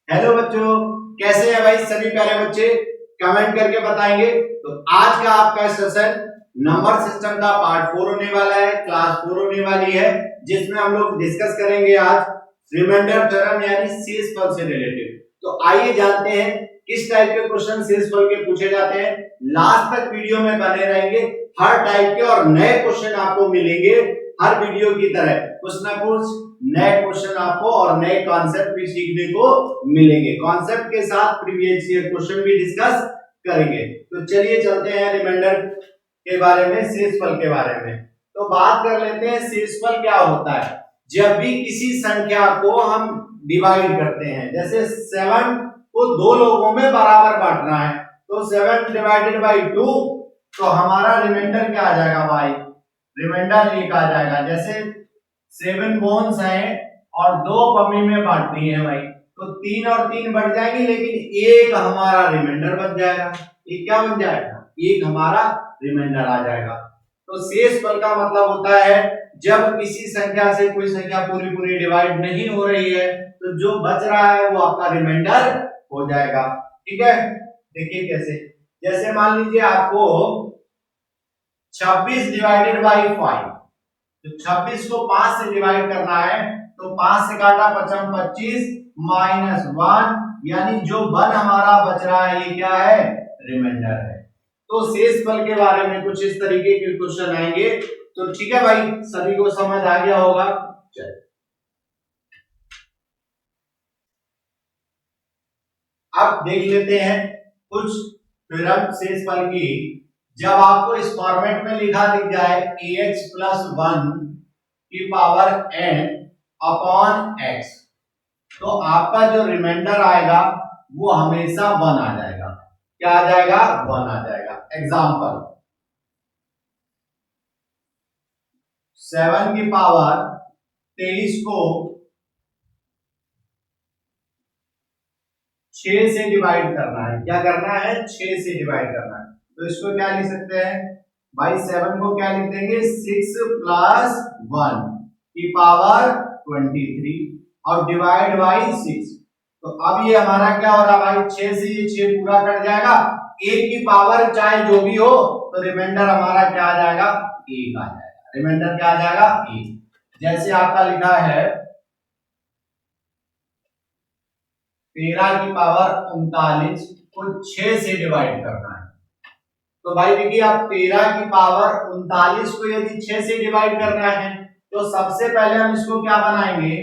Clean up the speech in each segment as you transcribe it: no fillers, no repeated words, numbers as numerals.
Hello बच्चों, कैसे हैं भाई सभी प्यारे बच्चे? कमेंट करके बताएंगे। तो आज का आपका सेशन नंबर सिस्टम का पार्ट 4 होने वाला है, क्लास 4 होने वाली है, जिसमें हम लोग डिस्कस करेंगे आज रिमाइंडर थ्योरम यानी शेषफल से रिलेटेड। तो आइए जानते हैं किस टाइप के क्वेश्चन शेषफल के पूछे जाते हैं। लास्ट तक वीडियो में बने रहेंगे, हर टाइप के और नए क्वेश्चन आपको मिलेंगे हर वीडियो की तरह। कुछ ना कुछ नए क्वेश्चन आपको और नए कॉन्सेप्ट भी सीखने को मिलेंगे। कॉन्सेप्ट के साथ प्रीवियस ईयर क्वेश्चन भी डिस्कस करेंगे। तो चलिए चलते हैं रिमाइंडर के बारे में, शेषफल के बारे में। तो बात कर लेते हैं शेषफल क्या होता है। जब भी किसी संख्या को हम डिवाइड करते हैं, जैसे 7 को दो लोगों में बराबर बांटना है, तो 7 डिवाइडेड बाई 2, तो हमारा रिमाइंडर क्या आ जाएगा भाई? रिमाइंडर 1 आ जाएगा। जैसे 7 बोन्स हैं और 2 पम्मी में बांटनी है भाई, तो 3 और 3 बढ़ जाएंगे, लेकिन एक हमारा रिमाइंडर बच जाएगा। ये क्या बन जाएगा? एक हमारा रिमाइंडर आ जाएगा। तो शेषफल का मतलब होता है जब किसी संख्या से कोई संख्या पूरी पूरी डिवाइड नहीं हो रही है, तो जो बच रहा है वो आपका रिमाइंडर हो जाएगा। ठीक है, देखिए कैसे। जैसे मान लीजिए आपको 26 डिवाइडेड बाई 5, तो 26 को 5 से डिवाइड करना है, तो 5 से काटा 55 25 माइनस 1, यानी जो 1 हमारा बच रहा है ये क्या है? रिमाइंडर है। तो शेषफल के बारे में कुछ इस तरीके के क्वेश्चन आएंगे। तो ठीक है भाई, सभी को समझ आ गया होगा। चलिए अब देख लेते हैं कुछ थ्योरम शेषफल की। जब आपको इस फॉर्मेट में लिखा दिख जाए ax प्लस 1 की पावर n अपॉन x, तो आपका जो रिमाइंडर आएगा वो हमेशा 1 आ जाएगा। क्या आ जाएगा? 1 आ जाएगा। एग्जांपल 7 की पावर 23 को 6 से डिवाइड करना है। क्या करना है? 6 से डिवाइड करना है। तो इसको क्या लिख सकते हैं भाई? 7 को क्या लिख देंगे? 6 प्लस 1 की पावर 23 और डिवाइड बाई 6। तो अब ये हमारा क्या हो रहा भाई? 6 से ये 6 पूरा कट जाएगा, 1 की पावर चाहे जो भी हो, तो रिमाइंडर हमारा क्या आ जाएगा? 1 आ जाएगा। रिमाइंडर क्या आ जाएगा? 1। जैसे आपका लिखा है 13 की पावर 39 को 6 से डिवाइड करना है। तो भाई देखिए, आप 13 की पावर 39 को यदि 6 से डिवाइड करना है, तो सबसे पहले हम इसको क्या बनाएंगे?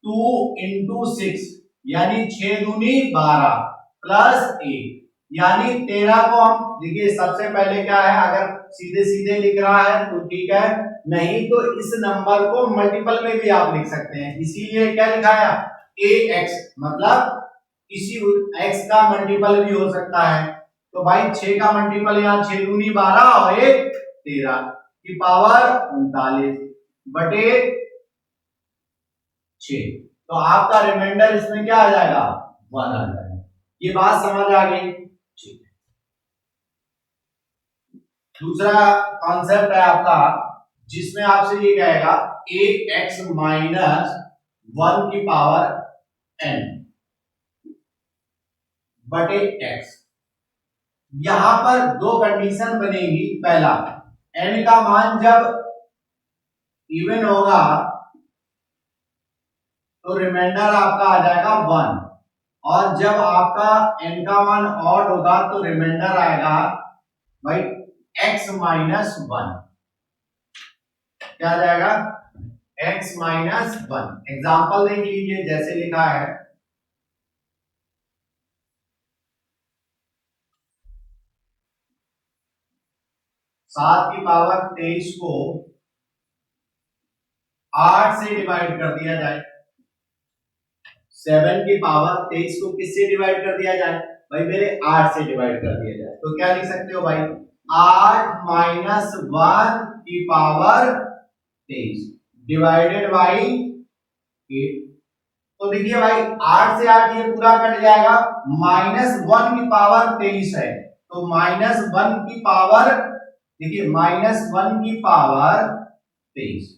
2 इंटू 6, यानी 6 दूनी 12 प्लस 1, यानी 13 को हम देखिए सबसे पहले क्या है, अगर सीधे सीधे लिख रहा है तो ठीक है, नहीं तो इस नंबर को मल्टीपल में भी आप लिख सकते हैं। इसीलिए क्या लिखा है? ax, मतलब किसी x का मल्टीपल भी हो सकता है। तो भाई 6 का मल्टीपल यहाँ 6 दूनी 12 और 1 13 की पावर 39 बटे 6। तो आपका रिमाइंडर इसमें क्या आ जाएगा? 1 आ जाएगा। ये बात समझ आ गई? ठीक है। दूसरा कॉन्सेप्ट है आपका, जिसमें आपसे ये कहेगा ax माइनस 1 की पावर n बटे x। यहां पर दो कंडीशन बनेगी। पहला, n का मान जब इवन होगा तो रिमाइंडर आपका आ जाएगा 1, और जब आपका n का मान ऑड होगा तो रिमाइंडर आएगा भाई x माइनस 1। क्या आ जाएगा? x minus 1। एग्जाम्पल देख लीजिए, जैसे लिखा है 7 की पावर 23 को 8 से डिवाइड कर दिया जाए। 7 की पावर 23 को किससे डिवाइड कर दिया जाए भाई? मेरे 8 से डिवाइड कर दिया जाए। तो क्या लिख सकते हो भाई? 8 माइनस 1 की पावर 23 डिवाइडेड बाई 8। तो देखिए भाई 8 से 8 ये पूरा कट जाएगा, माइनस 1 की पावर 23 है, तो माइनस 1 की पावर, देखिए माइनस 1 की पावर 23,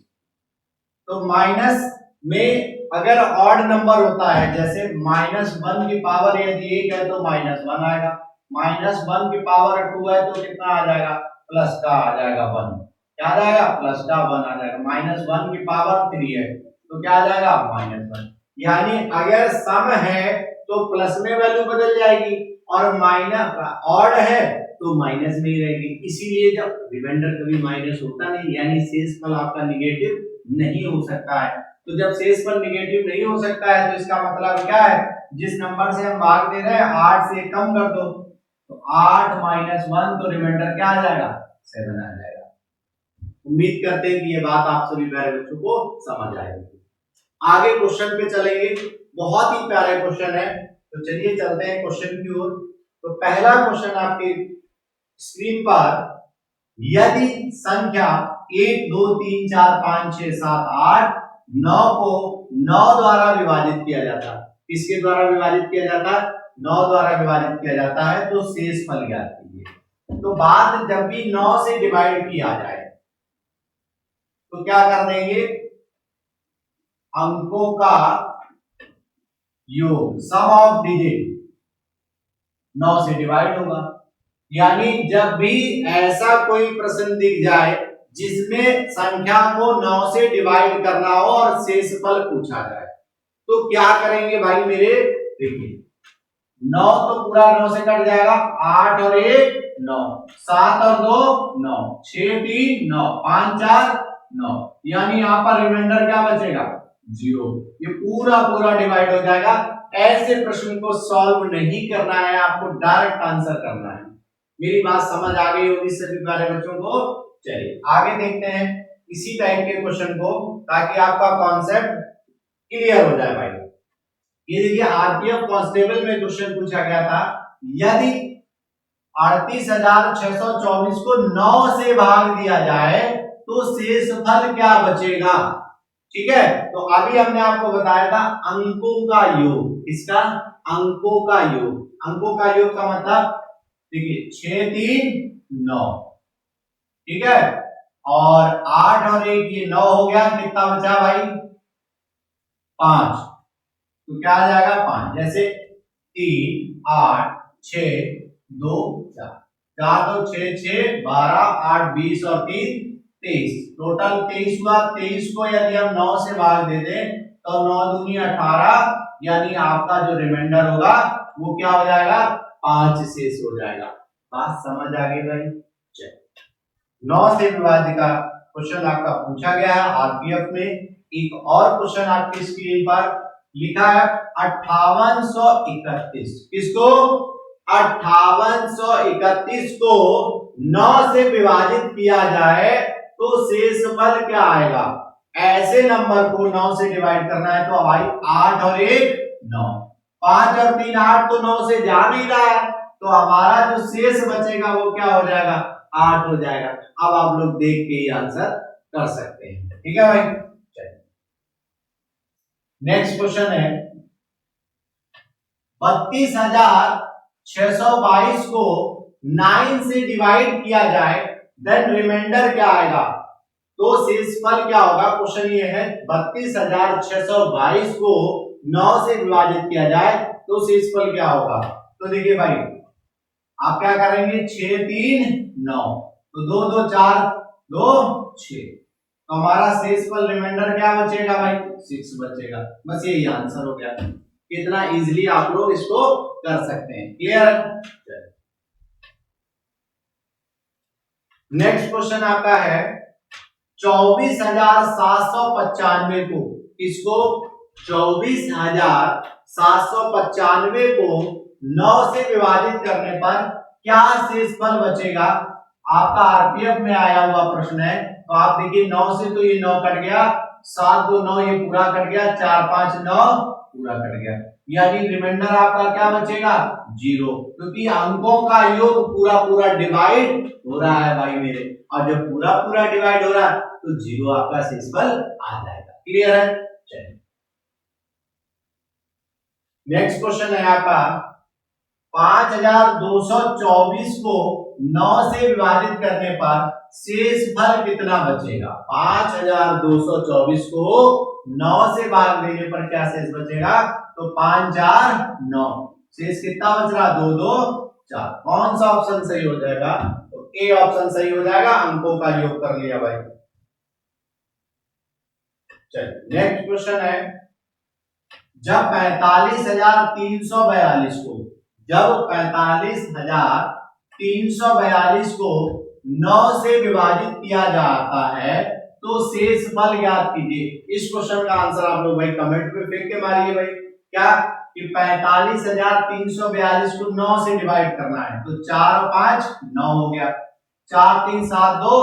तो माइनस में अगर ऑड नंबर होता है, जैसे -1 की पावर यदि 1 है तो -1 आएगा, -1 की पावर 2 है तो कितना आ जाएगा, प्लस का आ जाएगा 1, क्या आ जाएगा, प्लस का 1 आ जाएगा। -1 की पावर 3 है तो क्या आ जाएगा, -1। यानी अगर सम है तो प्लस में वैल्यू बदल जाएगी, और माइनस ऑड है तो माइनस में ही रहेगी। इसीलिए जब रिमाइंडर कभी माइनस होता नहीं, यानी शेषफल आपका निगेटिव नहीं हो सकता है। तो जब शेषफल निगेटिव नहीं हो सकता है तो इसका मतलब क्या है, जिस नंबर से हम भाग दे रहे हैं 8 से कम कर दो, तो 8 - 1 तो रिमाइंडर क्या आ जाएगा, 7 आ जाएगा। उम्मीद करते हैं कि ये बात आप सभी प्यारे बच्चों को समझ आएगी। आगे क्वेश्चन पे चलेंगे, बहुत ही प्यारे क्वेश्चन है, तो चलिए चलते हैं क्वेश्चन की ओर। तो पहला क्वेश्चन आपके स्क्रीन पर, यदि संख्या 1 2 3 4 5 6 7 8 9 को 9 द्वारा विभाजित किया जाता है, किसके द्वारा विभाजित किया जाता है, 9 द्वारा विभाजित किया जाता है, तो शेषफल ज्ञात कीजिए। तो बात जब भी 9 से डिवाइड किया जाए तो क्या कर देंगे, अंकों का योग, सम ऑफ डिजिट 9 से डिवाइड होगा। यानी जब भी ऐसा कोई प्रश्न दिख जाए जिसमें संख्या को 9 से डिवाइड करना हो और शेषफल पूछा जाए, तो क्या करेंगे भाई मेरे, देखिए 9 तो पूरा 9 से कट जाएगा, 8 और 1 9, 7 और 2 9, 6 3 9, 5 4 9, यानी यहाँ पर रिमाइंडर क्या बचेगा, 0। ये पूरा डिवाइड हो जाएगा। ऐसे प्रश्न को सॉल्व नहीं करना है, आपको डायरेक्ट आंसर करना है। मेरी बात समझ आ गई होगी सभी प्यारे बच्चों को। चलिए आगे देखते हैं इसी टाइप के क्वेश्चन को, ताकि आपका कॉन्सेप्ट क्लियर हो जाए भाई। ये देखिए आरपीएफ कांस्टेबल में क्वेश्चन पूछा गया था, यदि 38,624 को 9 से भाग दिया जाए तो शेषफल क्या बचेगा। ठीक है, तो अभी हमने आपको बताया था अंकों का योग, इसका अंकों का योग, अंकों का योग का मतलब देखिए 6 3 9, ठीक है, और 8 और 1 ये 9 हो गया, कितना बचा भाई, 5, तो क्या आ जाएगा 5, जैसे 3 8 6 2 4, 4 तो 6 6 12 8 20 और 3 23, टोटल 23 हुआ। 23 को यदि हम 9 से भाग दे दें तो 9 दूनी 18, यानी आपका जो रिमाइंडर होगा वो क्या हो जाएगा, 5 शेष हो जाएगा। बात समझ आ गई भाई। चलिए 9 से विभाजित का क्वेश्चन आपका पूछा गया है आरपीएफ में। एक और क्वेश्चन आपकी स्क्रीन पर लिखा है 5831, किसको, 5831 को 9 से विभाजित किया जाए तो शेषफल क्या आएगा। ऐसे नंबर को 9 से डिवाइड करना है तो भाई 8 और 1 9, 5 और 3 8, तो 9 से जा नहीं रहा है, तो हमारा जो शेष बचेगा वो क्या हो जाएगा, 8 हो जाएगा। अब आप लोग देख के ही आंसर कर सकते हैं। ठीक है भाई, नेक्स्ट क्वेश्चन है 32,622 को 9 से डिवाइड किया जाए देन रिमाइंडर क्या आएगा, तो शेषफल क्या होगा। क्वेश्चन ये है 32,622 को 9 से विभाजित किया जाए तो शेषफल क्या होगा। तो देखिए भाई आप क्या करेंगे, 6 3 9, तो 2 2 4 2 6, तो हमारा शेषफल रिमाइंडर क्या बचेगा भाई, 6 बचेगा। बस यही आंसर हो गया। कितना इजीली आप लोग इसको कर सकते हैं, क्लियर है। नेक्स्ट क्वेश्चन आपका है 24,795 को, इसको 24,795 को 9 से विभाजित करने पर क्या शेषफल बचेगा। आपका आरपीएफ में आया हुआ प्रश्न है, तो आप देखिए 9 से तो ये 9 कट गया, 7 2 9 ये पूरा कट गया, 4 5 9 पूरा कट गया, यानी रिमाइंडर आपका क्या बचेगा, 0, क्योंकि अंकों का योग पूरा डिवाइड हो रहा है भाई मेरे, और जब पूरा डिवाइड हो रहा है तो 0 आपका शेषफल आ जाएगा। क्लियर है। चलिए नेक्स्ट क्वेश्चन है आपका 5224 को 9 से विभाजित करने पर शेषफल कितना बचेगा। 5224 को 9 से भाग देने पर क्या शेष बचेगा, तो 5 4 9, शेष कितना बच रहा, 2 2 4। कौन सा ऑप्शन सही हो जाएगा, तो ए ऑप्शन सही हो जाएगा। अंकों का योग कर लिया भाई। चलिए नेक्स्ट क्वेश्चन है, जब 45,342 को, जब 45,342 को 9 से विभाजित किया जाता है तो शेषफल ज्ञात कीजिए। इस क्वेश्चन का आंसर आप लोग भाई कमेंट में फेंक के मारिए भाई। क्या कि 45,342 को 9 से डिवाइड करना है, तो 4 और 5 9 हो गया, 4 3 7 2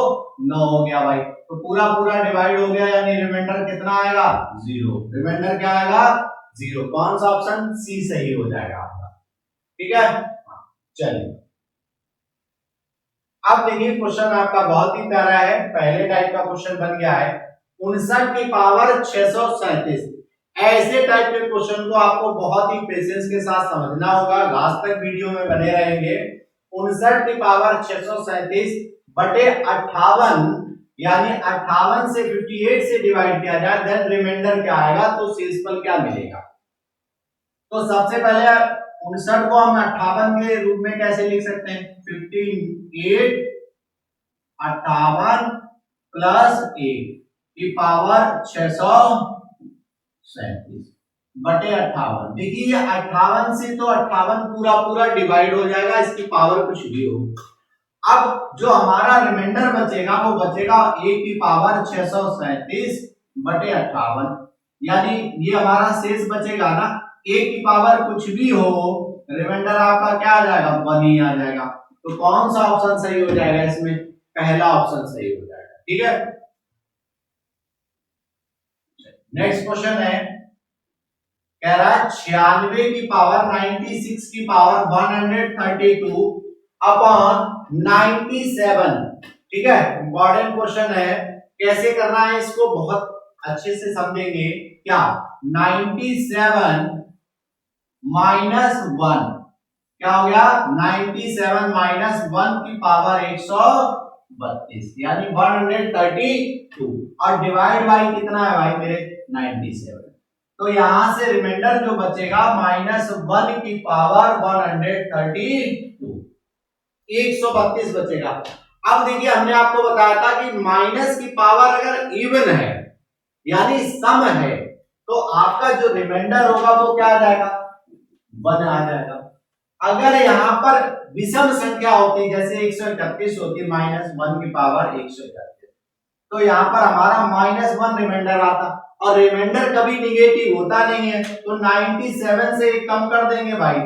9 हो गया भाई। तो पूरा पूरा डिवाइड हो गया, यानी रिमाइंडर कितना आएगा, 0। रिमाइंडर क्या आएगा, 0। कौन सा ऑप्शन, सी सही हो जाएगा आपका। ठीक है, चलिए अब देखिए क्वेश्चन आपका बहुत ही प्यारा है, पहले टाइप का क्वेश्चन बन गया है। 59 की पावर 637। ऐसे टाइप के क्वेश्चन को आपको बहुत ही पेशेंस के साथ समझना होगा, लास्ट तक वीडियो में बने रहेंगे। 59 की पावर 637 बटे 58, यानी 58 से 58 से डिवाइड किया जाए, देन रिमाइंडर क्या आएगा, तो शेषफल क्या मिलेगा। तो सबसे पहले 59 को हम 58 के रूप में कैसे लिख सकते हैं, 58 58 प्लस 8 की पावर 637 बटे 58। देखिए ये 58 से तो 58 पूरा पूरा डिवाइड हो जाएगा, इसकी पावर कुछ भी हो। अब जो हमारा रिमाइंडर बचेगा वो बचेगा 1 की पावर 637 बटे 58, यानी ये हमारा शेष बचेगा ना, 1 की पावर कुछ भी हो, रिमाइंडर आपका क्या आ जाएगा, 1 ही आ जाएगा। तो कौन सा ऑप्शन सही हो जाएगा इसमें, पहला ऑप्शन सही हो जाएगा। ठीक है, नेक्स्ट क्वेश्चन है, कह रहा है 96 की पावर 96 की पावर 132 अपॉन 97। ठीक है, इंपॉर्टेंट क्वेश्चन है, कैसे करना है इसको बहुत अच्छे से समझेंगे। क्या 97 माइनस 1 क्या हो गया, 97 माइनस 1 की पावर 132, यानी 132, और डिवाइड बाई कितना है भाई मेरे, 97। तो यहां से रिमाइंडर जो बचेगा -1 की पावर 132, 132 बचेगा। अब देखिए हमने आपको बताया था कि माइनस की पावर अगर इवन है यानी सम है, तो आपका जो रिमाइंडर होगा वो क्या आ जाएगा, 1 आ जाएगा। अगर यहां पर विषम संख्या होती जैसे 131 होती -1 की पावर 131, तो यहां पर हमारा -1 रिमाइंडर आता, और रिमाइंडर कभी निगेटिव होता नहीं है। तो 97 से कम कर देंगे भाई,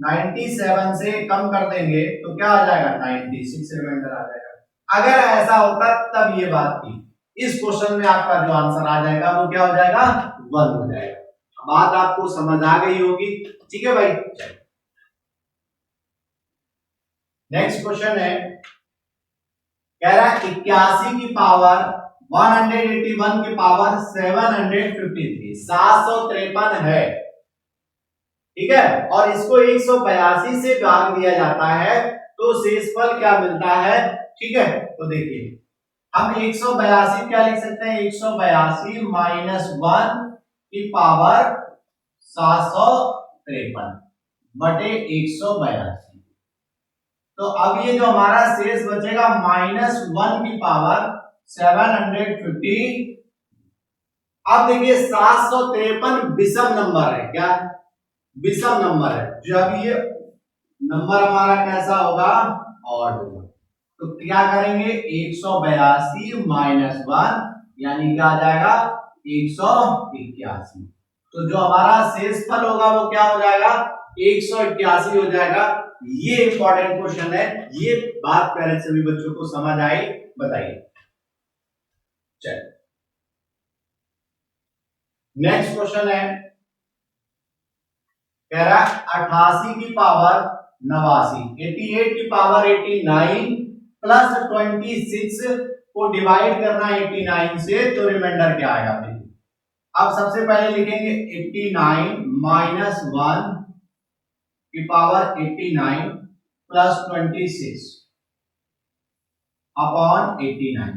97 से कम कर देंगे तो क्या आ जाएगा, 96 रिमाइंडर आ जाएगा। अगर ऐसा होता तब ये बात थी। इस क्वेश्चन में आपका जो आंसर आ जाएगा वो क्या हो जाएगा, 1 हो जाएगा। बात आपको समझ आ गई होगी। ठीक है भाई, नेक्स्ट क्वेश्चन है, कह रहा है 81 की पावर 181 की पावर 753, 753 है। ठीक है, और इसको 182 से भाग दिया जाता है तो शेषफल क्या मिलता है। ठीक है, तो देखिए हम 182 क्या लिख सकते हैं, 182 माइनस 1 की पावर 753 बटे 182। तो अब ये जो हमारा शेष बचेगा -1 की पावर 750। अब देखिए 753 विषम नंबर है, क्या विषम नंबर है, जब ये नंबर हमारा कैसा होगा, ऑड होगा। तो क्या करेंगे, 182 माइनस 1 यानी क्या आ जाएगा, 181। तो जो हमारा शेषफल होगा वो क्या हो जाएगा, 181 हो जाएगा। ये इंपॉर्टेंट क्वेश्चन है, ये बात पहले सभी बच्चों को समझ आई, बताइए। चलिए नेक्स्ट क्वेश्चन है, कह रहा है 88 की पावर 89, 88 की पावर 89 प्लस 26 को डिवाइड करना 89 से, तो रिमाइंडर क्या आएगा। अब सबसे पहले लिखेंगे 89 माइनस 1 की पावर 89 प्लस 26 अपॉन 89।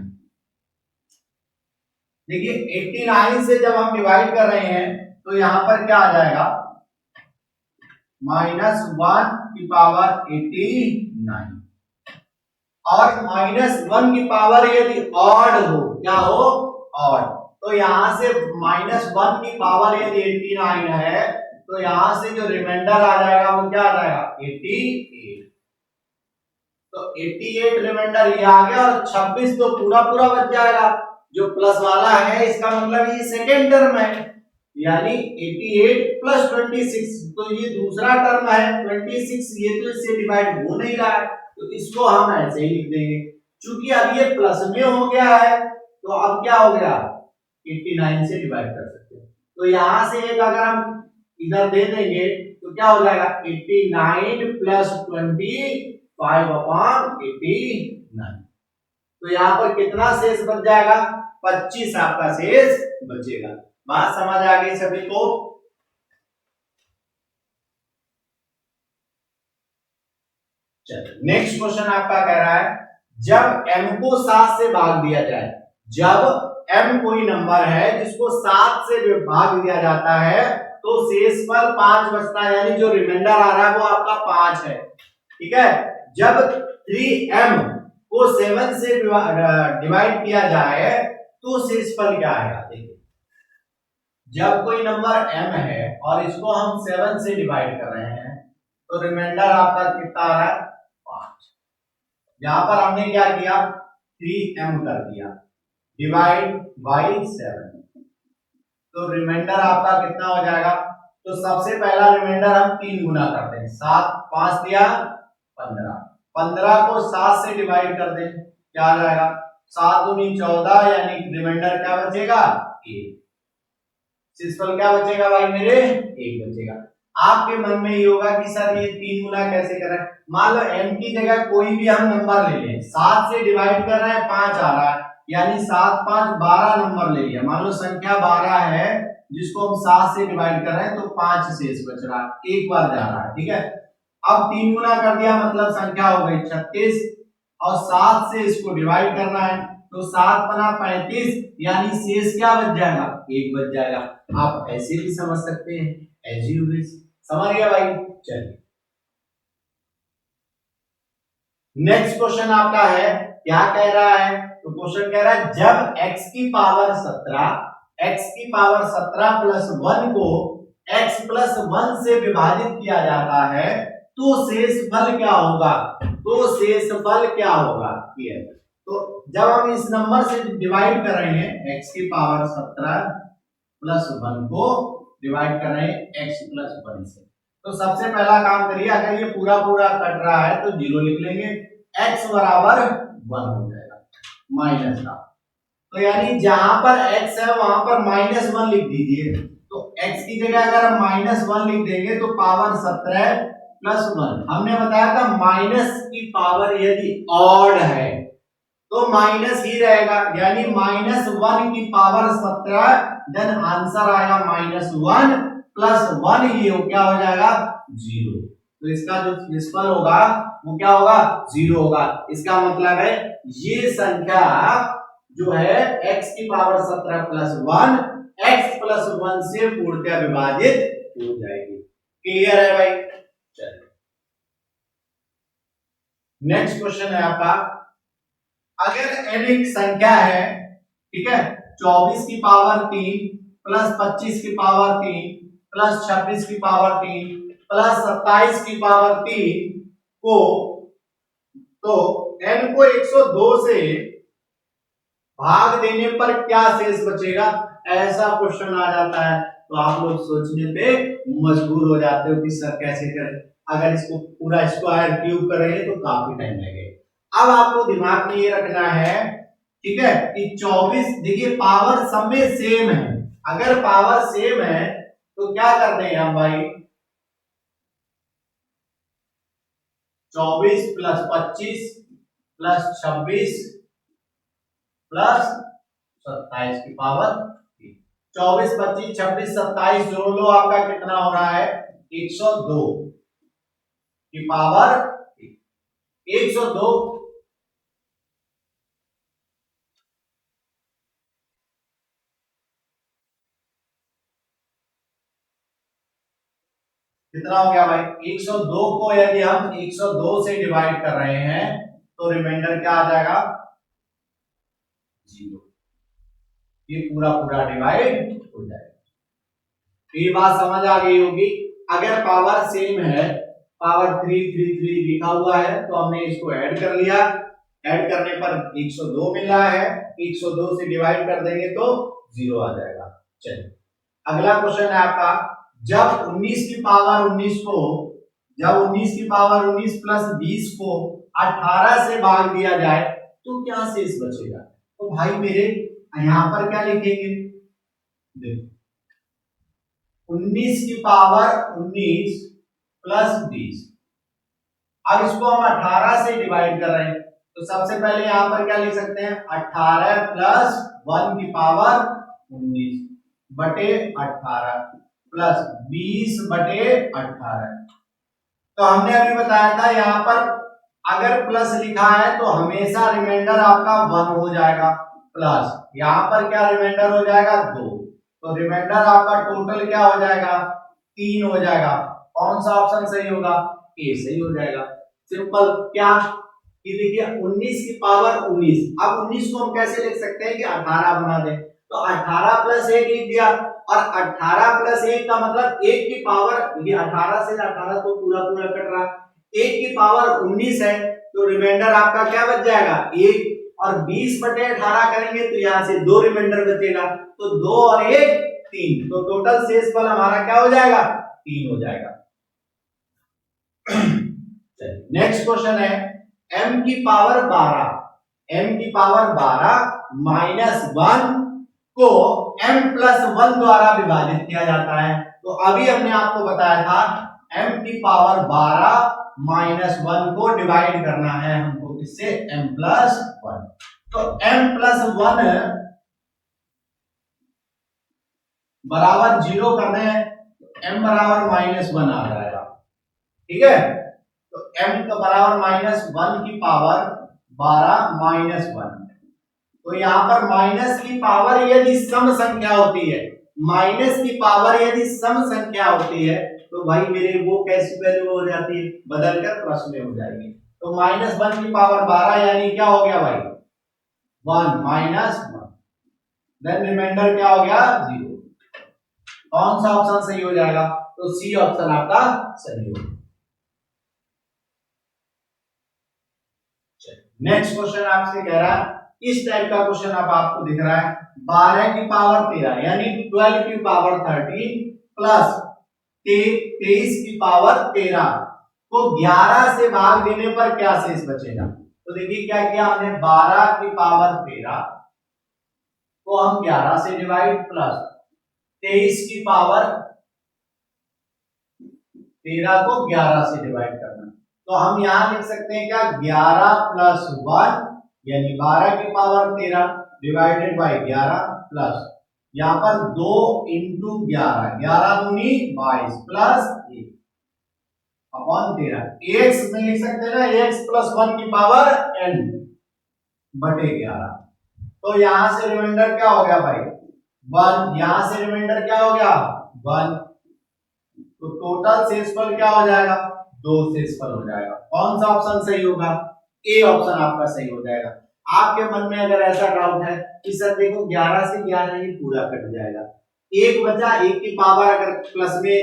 देखिए 89 से जब हम डिवाइड कर रहे हैं तो यहां पर क्या आ जाएगा, -1 की पावर 89, और -1 की पावर यदि ऑड हो, क्या हो, ऑड, तो यहां से -1 की पावर यदि 89 है तो यहां से जो रिमाइंडर आ जाएगा वो क्या आ जाएगा, 88। तो 88 रिमाइंडर ये आ गया, और 26 तो पूरा पूरा बच जाएगा, जो प्लस वाला है इसका मतलब ये सेकेंड टर्म है, यानी 88 प्लस 26, तो ये दूसरा टर्म है 26, ये तो इससे डिवाइड हो नहीं रहा है, तो इसको हम ऐसे ही लिख देंगे। चूंकि अब ये प्लस में हो गया है तो अब क्या हो गया, 89 से डिवाइड कर सकते हैं, तो यहां से एक अगर हम इधर दे देंगे तो क्या हो जाएगा, 89 प्लस 25 अपॉन 89, तो यहां पर कितना शेष बच जाएगा, 25 आपका शेष बचेगा। बात समझ आ गई सभी को? चलिए नेक्स्ट क्वेश्चन आपका कह रहा है, जब m को 7 से भाग दिया जाए, जब m कोई नंबर है जिसको 7 से भाग दिया जाता है तो शेषफल 5 बचता है, यानी जो रिमाइंडर आ रहा है वो आपका 5 है, ठीक है। जब 3m को 7 से डिवाइड किया जाए तो शेषफल क्या आएगा, देखिए जब कोई नंबर m है और इसको हम 7 से डिवाइड कर रहे हैं तो रिमाइंडर आपका कितना आ रहा है, 5। यहां पर हमने क्या किया, 3m कर दिया डिवाइड बाई 7, तो रिमाइंडर आपका कितना हो जाएगा, तो सबसे पहला रिमाइंडर हम 3 गुना करते हैं, 7 5 दिया 15, 15 को 7 से डिवाइड कर दें, क्या आ जाएगा, 7 दूनी 14, यानी रिमाइंडर क्या बचेगा, 1। शेषफल क्या बचेगा भाई मेरे, 1 बचेगा। आपके मन में ये होगा कि सर ये 3 गुना कैसे करें, मान लो m की जगह कोई भी हम नंबर ले लें, 7 से डिवाइड कर रहे हैं 5 आ रहा है, यानी 7 5 12 नंबर ले लिया, मान लो संख्या 12 है जिसको हम 7 से डिवाइड कर रहे हैं तो 5 शेष बच रहा है, एक बार जा रहा है, ठीक है। अब 3 गुना कर दिया मतलब संख्या हो गई 36, और 7 से इसको डिवाइड करना है तो 7 बना 35, यानी शेष क्या बच जाएगा, 1 बच जाएगा। आप ऐसे भी समझ सकते हैं, एज यू विश, समझ गया भाई। चलिए नेक्स्ट क्वेश्चन आपका है, क्या कह रहा है, तो क्वेश्चन कह रहा है जब x की पावर 17 प्लस 1 को x प्लस 1 से विभाजित किया जाता है तो शेषफल क्या होगा, तो शेषफल क्या होगा, तो जब हम इस नंबर से डिवाइड कर रहे हैं x की पावर 17 प्लस 1 को डिवाइड कर रहे हैं x प्लस 1 से, तो सबसे पहला काम करिए, अगर ये पूरा पूरा कट रहा है तो 0 लिख लेंगे, x बराबर 1 हो जाएगा माइनस का, तो यानी जहां पर x है वहां पर -1 लिख दीजिए, तो x की जगह अगर हम -1 लिख देंगे तो पावर 17 प्लस 1, हमने बताया था माइनस की पावर यदि ऑड है तो माइनस ही रहेगा, यानी -1 की पावर 17, देन आंसर आएगा -1 प्लस 1, ये क्या हो जाएगा 0, तो इसका जो शेषफल होगा वो क्या होगा, 0 होगा। इसका मतलब है ये संख्या जो है x की पावर 17 प्लस 1 x प्लस 1 से पूर्णतः विभाजित हो जाएगी। क्लियर है भाई? चलिए नेक्स्ट क्वेश्चन है आपका, अगर n एक संख्या है, ठीक है, 24 की पावर 3 प्लस 25 की पावर 3 प्लस 26 की पावर 3 प्लस 27 की पावर 3 को, तो n को 102 से भाग देने पर क्या शेष बचेगा, ऐसा क्वेश्चन आ जाता है तो आप लोग सोचने पे मजबूर हो जाते हो कि सर कैसे करें, अगर इसको पूरा स्क्वायर क्यूब करेंगे तो काफी टाइम लगेगा। अब आपको दिमाग में ये रखना है, ठीक है, कि 24, देखिए पावर सब में सेम है, अगर पावर सेम है तो क्या करते हैं हम भाई, 24 प्लस 25 प्लस 26 प्लस 27 की पावर 24 25 26 27 जोड़ लो, आपका कितना हो रहा है 102 की पावर 102। कितना हो गया भाई 102 को यदि हम 102 से डिवाइड कर रहे हैं तो रिमाइंडर क्या आ जाएगा 0। ये पूरा पूरा डिवाइड हो जाएगा। ये बात समझ आ गई होगी। अगर पावर सेम है, पावर 333 लिखा हुआ है, तो हमने इसको ऐड कर लिया, ऐड करने पर 102 मिल रहा है, 102 से डिवाइड कर देंगे तो 0 आ जाएगा। चलिए अगला क्वेश्चन है आपका, जब 19 की पावर 19 को, जब 19 की पावर 19 प्लस 20 को 18 से भाग दिया जाए तो क्या शेष बचेगा? तो भाई मेरे यहां पर क्या लिखेंगे, देखो 19 की पावर 19 प्लस 20, अब इसको हम 18 से डिवाइड कर रहे हैं, तो सबसे पहले यहां पर क्या लिख सकते हैं 18 प्लस 1 की पावर 19 बटे 18 प्लस 20 बटे 18। तो हमने अभी बताया था यहां पर अगर प्लस लिखा है तो हमेशा रिमाइंडर आपका 1 हो जाएगा, प्लस यहां पर क्या रिमाइंडर हो जाएगा 2, तो रिमाइंडर आपका टोटल क्या हो जाएगा 3 हो जाएगा। कौन सा ऑप्शन सही होगा? ए सही हो जाएगा। सिंपल क्या कि देखिए 19 की पावर 19, अब 19 को हम कैसे लिख सकते हैं कि 18 बना दें, तो 18 प्लस 1 लिख दिया, और 18 प्लस 1 का मतलब 1 की पावर, ये 18 से 18 तो पूरा पूरा कट रहा, 1 की पावर 19 है, तो रिमाइंडर आपका क्या बच जाएगा 1, और 20 बटे 18 करेंगे तो यहां से 2 रिमाइंडर बचेगा, तो 2 और 1 3, तो टोटल शेषफल हमारा क्या हो जाएगा 3 हो जाएगा। नेक्स्ट क्वेश्चन है m की पावर 12, m की पावर 12 माइनस 1 को m प्लस 1 द्वारा विभाजित किया जाता है। तो अभी हमने आपको बताया था m की पावर 12 माइनस 1 को डिवाइड करना है हमको किससे m प्लस 1, तो m प्लस 1 बराबर 0 करना है, m बराबर -1 आ जाएगा, ठीक है। तो m का बराबर -1 की पावर 12 -1, तो यहां पर माइनस की पावर यदि सम संख्या होती है, माइनस की पावर यदि सम संख्या होती है तो भाई मेरे वो कैसी वैल्यू हो जाती है, बदलकर प्लस में हो जाएगी। तो -1 की पावर 12 यानी क्या हो गया भाई 1 -1, देन रिमाइंडर क्या हो गया 0। कौन सा ऑप्शन सही हो जाएगा? तो सी ऑप्शन आपका सही होगा। नेक्स्ट क्वेश्चन आपसे कह रहा है इस टाइप का क्वेश्चन अब आपको दिख रहा है 12 की पावर 13 यानी 12 की पावर 13 प्लस 23 की पावर 13 को 11 से भाग देने पर क्या शेष बचेगा? तो देखिए क्या किया हमने 12 की पावर 13 को हम 11 से डिवाइड प्लस 23 की पावर 13 को 11 से डिवाइड करना, तो हम यहां लिख सकते हैं क्या 11 प्लस 1 यानी 12 की पावर 13 डिवाइडेड बाय 11 प्लस यहां पर 2 इंटू 11, 11 दूनी 22 प्लस 1 अपॉन 13, x में लिख सकते हैं ना x प्लस 1 की पावर n बटे 11। तो यहां से रिमाइंडर क्या हो गया भाई 1, यहां से रिमाइंडर क्या हो गया 1, तो टोटल शेषफल क्या हो जाएगा 2 शेषफल हो जाएगा। कौन सा ऑप्शन सही होगा? ए ऑप्शन आपका सही हो जाएगा। आपके मन में अगर ऐसा डाउट है कि सर देखो 11 से 11 ही पूरा कट जाएगा, एक बचा, एक की पावर अगर प्लस में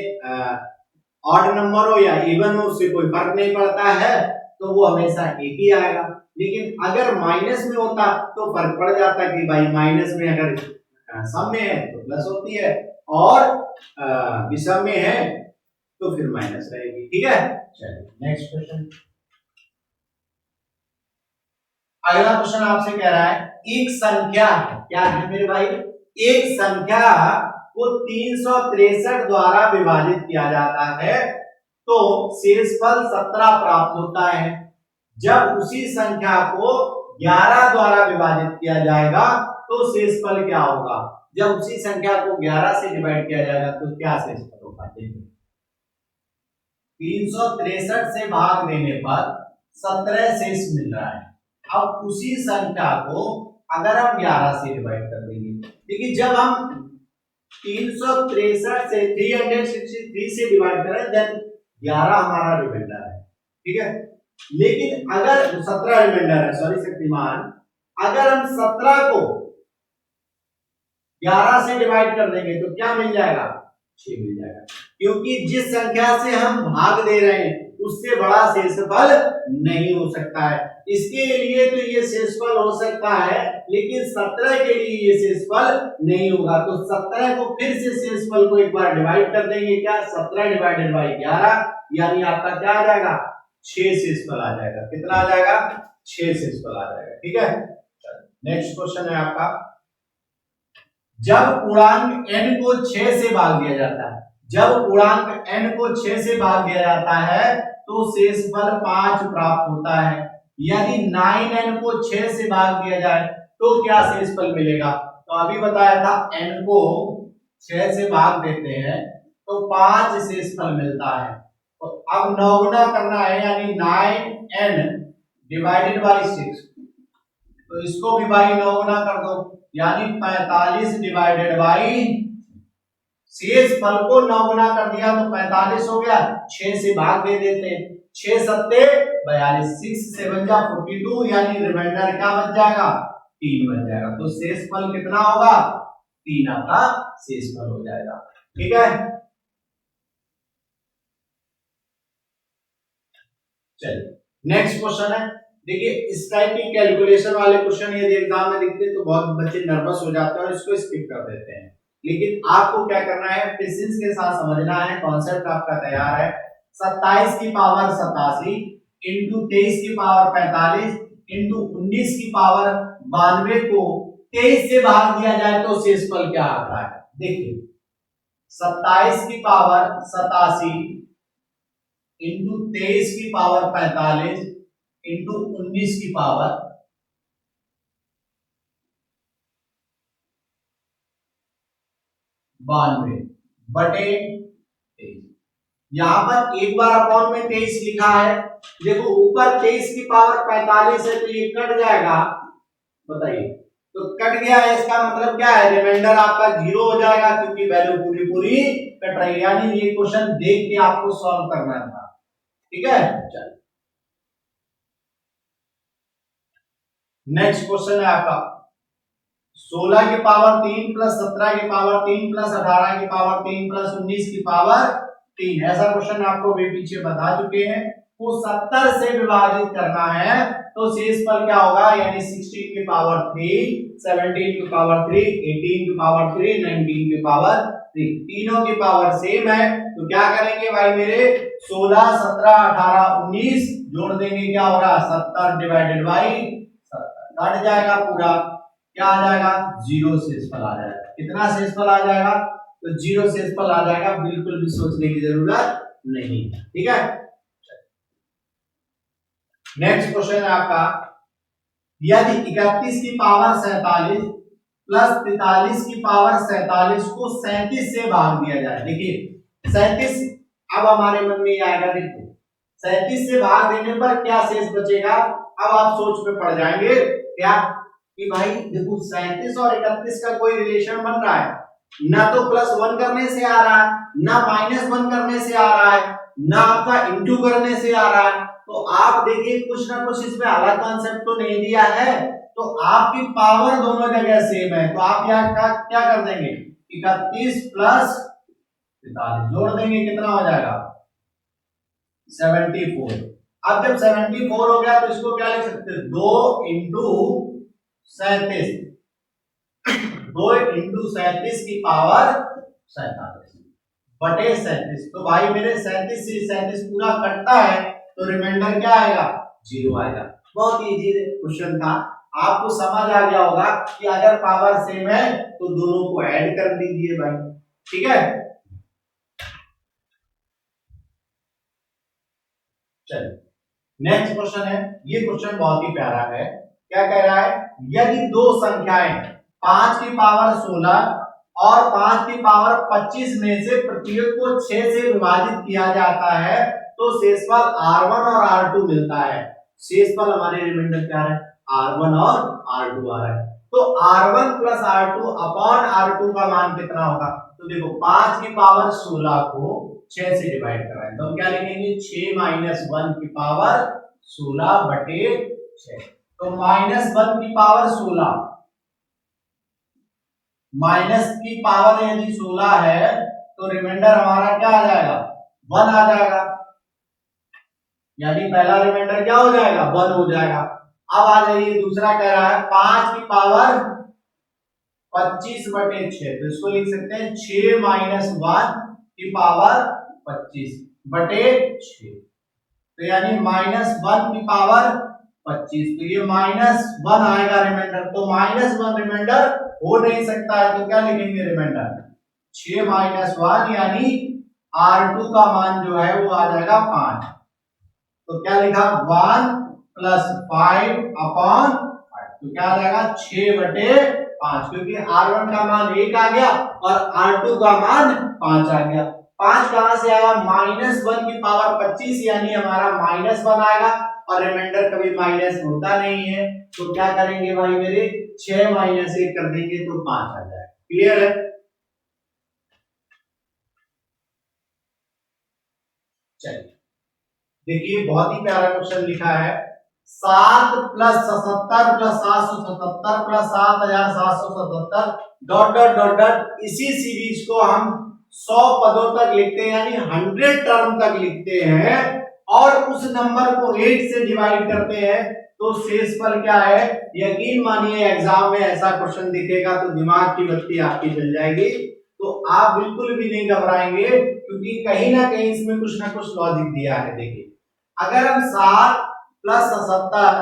ऑड नंबर हो या इवन हो उससे कोई फर्क नहीं पड़ता है, तो वो हमेशा एक ही आएगा, लेकिन अगर माइनस में होता तो फर्क पड़ जाता कि भाई माइनस में अगर सम में है तो प्लस होती है और विषम में है तो फिर माइनस रहेगी, ठीक है। चलिए नेक्स्ट क्वेश्चन, अगला क्वेश्चन आपसे कह रहा है एक संख्या है, क्या है मेरे भाई, एक संख्या को 363 द्वारा विभाजित किया जाता है तो शेषफल 17 प्राप्त होता है। जब उसी संख्या को 11 द्वारा विभाजित किया जाएगा तो शेषफल क्या होगा? जब उसी संख्या को 11 से डिवाइड किया जाएगा तो क्या शेषफल होगा? 363 से भाग देने पर 17 शेष मिल रहा है। अब उसी संख्या को अगर हम 11 से डिवाइड कर देंगे, देखिए जब हम 363 से 363 से डिवाइड करें देन 11 हमारा रिमाइंडर है, ठीक है। लेकिन अगर 17 रिमाइंडर है, सॉरी शक्तिमान, अगर हम 17 को 11 से डिवाइड कर देंगे तो क्या मिल जाएगा, 6 मिल जाएगा, क्योंकि जिस संख्या से हम भाग दे रहे हैं उससे बड़ा शेषफल नहीं हो सकता है। इसके लिए तो ये शेषफल हो सकता है, लेकिन 17 के लिए ये शेषफल नहीं होगा। तो 17 को फिर से शेषफल को एक बार डिवाइड कर देंगे, क्या 17 डिवाइडेड बाई 11, यानी आपका क्या आ जाएगा, 6 शेषफल आ जाएगा। कितना आ जाएगा, 6 शेषफल आ जाएगा, ठीक है। नेक्स्ट क्वेश्चन है आपका, जब पूर्णांक n को 6 से भाग दिया जाता है, जब पूर्णांक n को 6 से भाग दिया जाता है तो शेषफल 5 प्राप्त होता है। यदि 9n को 6 से भाग दिया जाए तो क्या शेषफल मिलेगा। तो अभी बताया था n को 6 से भाग देते हैं तो 5 शेषफल मिलता है। तो अब 9 गुना करना है, यानी 9n डिवाइडेड बाई 6, तो इसको भी बाई 9 गुना कर दो, यानी 45 डिवाइडेड बाई, शेष फल को 9 गुना कर दिया तो 45 हो गया, 6 से भाग दे देते हैं, 6 सत्ते 42, 6 7 जा 42, यानी रिमाइंडर क्या बच जाएगा, 3 बच जाएगा। तो शेष फल कितना होगा, 3 आपका शेष फल हो जाएगा, ठीक है। चलिए नेक्स्ट क्वेश्चन है, देखिए इस टाइप की कैलकुलेशन वाले क्वेश्चन यदि एग्जाम में दिखते तो बहुत बच्चे नर्वस हो जाते हैं और इसको स्किप कर देते हैं, लेकिन आपको क्या करना है, पेशेंस के साथ समझना है, कॉन्सेप्ट आपका तैयार है। 27 की पावर 87 इंटू 23 की पावर 45 इंटू 19 की पावर 92 को 23 से भाग दिया जाए तो शेषफल क्या आता है। देखिए 27 की पावर 87 इंटू 23 की पावर 45 इंटू 19 की पावर 92 बटे 23। यहां पर एक बार अपॉन में 23 लिखा है, देखो ऊपर 23 की पावर 45 है तो ये कट जाएगा, बताइए, तो कट गया है, इसका मतलब क्या है, रिमाइंडर आपका 0 हो जाएगा क्योंकि वैल्यू पूरी पूरी कट रही है। यानी ये क्वेश्चन देख के आपको सॉल्व करना था, ठीक है। चलिए नेक्स्ट क्वेश्चन है आपका, 16 की पावर 3 प्लस 17 की पावर 3 प्लस 18 की पावर 3 प्लस 19 की पावर 3, ऐसा क्वेश्चन आपको भी पीछे बता चुके हैं। को 70 से विभाजित करना है तो शेषफल क्या होगा, यानी 16 की पावर 3, 17 की पावर 3, 18 की पावर 3, 19 की पावर 3, तीनों की पावर सेम है। तो क्या करेंगे भाई मेरे, 16, 17, 18, 19 जोड़ देंगे, क्या हो रहा, 70 डिवाइडेड बाई 70, कट जाएगा पूरा, क्या आ जाएगा, 0 शेषफल आ जाएगा। कितना शेषफल आ जाएगा, तो 0 शेषफल आ जाएगा, बिल्कुल भी सोचने की जरूरत नहीं, ठीक है। नेक्स्ट क्वेश्चन है आपका, यदि 31 की पावर 47 प्लस 43 की पावर 47 को 37 से भाग दिया जाए। देखिए 37 अब हमारे मन में आएगा, देखो 37 से भाग देने पर क्या शेष बचेगा। अब आप सोच में पड़ जाएंगे क्या कि भाई देखो 37 और 31 का कोई रिलेशन बन रहा है, ना तो +1 करने से आ रहा है, ना -1 करने से आ रहा है, ना आपका इंटू करने से आ रहा है। तो आप देखिए कुछ ना कुछ इसमें अलग कॉन्सेप्ट तो नहीं दिया है, तो आपकी पावर दोनों जगह सेम है, तो आप यहाँ क्या कर देंगे, 31 प्लस 43 जोड़ देंगे, कितना हो जाएगा, 74। अब जब 74 हो गया तो इसको क्या लिख सकते हैं, 2 इंटू 37, 2 इंटू 37 की पावर 47 बटे 37। तो भाई मेरे 37 से 37 पूरा कटता है तो रिमाइंडर क्या आएगा, 0 आएगा। बहुत इजी क्वेश्चन था, आपको समझ आ गया होगा कि अगर पावर सेम है तो दोनों को ऐड कर दीजिए भाई, ठीक है। चलिए नेक्स्ट क्वेश्चन है, ये क्वेश्चन बहुत ही प्यारा है। क्या कह रहा है, यदि दो संख्याएं 5 की पावर 16 और 5 की पावर 25 में से प्रत्येक को 6 से विभाजित किया जाता है तो शेषफल R1 और R2 मिलता है। शेषफल हमारे रिमाइंडर क्या है, R1 और R2 आ रहा है, तो R1 plus R2 upon R2 का मान कितना होगा। तो देखो 5 की पावर 16 को 6 से डिवाइड कराएं तो हम क्या लिखेंगे 6 माइनस 1 की पावर 16 बटे 6। तो माइनस 1 की पावर 16 माइनस की पावर यदि 16 है तो रिमाइंडर हमारा क्या आ जाएगा 1 आ जाएगा, यानी पहला रिमाइंडर क्या हो जाएगा 1 हो जाएगा। अब आ जाइए दूसरा कह रहा है 5 की पावर 25 बटे 6, तो इसको लिख सकते हैं 6 माइनस 1 की पावर 25 बटे 6, तो यानी माइनस 1 की पावर 25, तो ये माइनस 1 आएगा रिमाइंडर, तो माइनस 1 रिमाइंडर हो नहीं सकता है, तो क्या लिखेंगे रिमाइंडर 6 माइनस 1 यानी R2 का मान जो है वो आ जाएगा 5, तो क्या लिखा 1 प्लस 5 अपॉन 5, तो क्या आ जाएगा 6 बटे 5, क्योंकि R1 का मान 1 आ गया और R2 का मान 5 आ गया। 5 कहां से आया माइनस 1 की पावर 25, यानी हमारा माइनस 1 आएगा और रिमाइंडर कभी माइनस होता नहीं है, तो क्या करेंगे भाई मेरे 6 माइनस 1 कर देंगे तो 5 आ जाएगा। क्लियर है? चलिए देखिए बहुत ही प्यारा क्वेश्चन लिखा है 7 plus 77 plus 777 plus 7777 dot dot dot dot, इसी सीरीज को हम 100 पदों तक लिखते हैं यानी 100 टर्म तक लिखते हैं और उस नंबर को 8 से डिवाइड करते हैं तो शेषफल क्या है। यकीन मानिए एग्जाम में ऐसा क्वेश्चन दिखेगा तो दिमाग की बत्ती आपकी जल जाएगी, तो आप बिल्कुल भी नहीं घबराएंगे क्योंकि कहीं ना कहीं इसमें कुछ ना कुछ लॉजिक दिया है। देखिए अगर हम 7 plus 77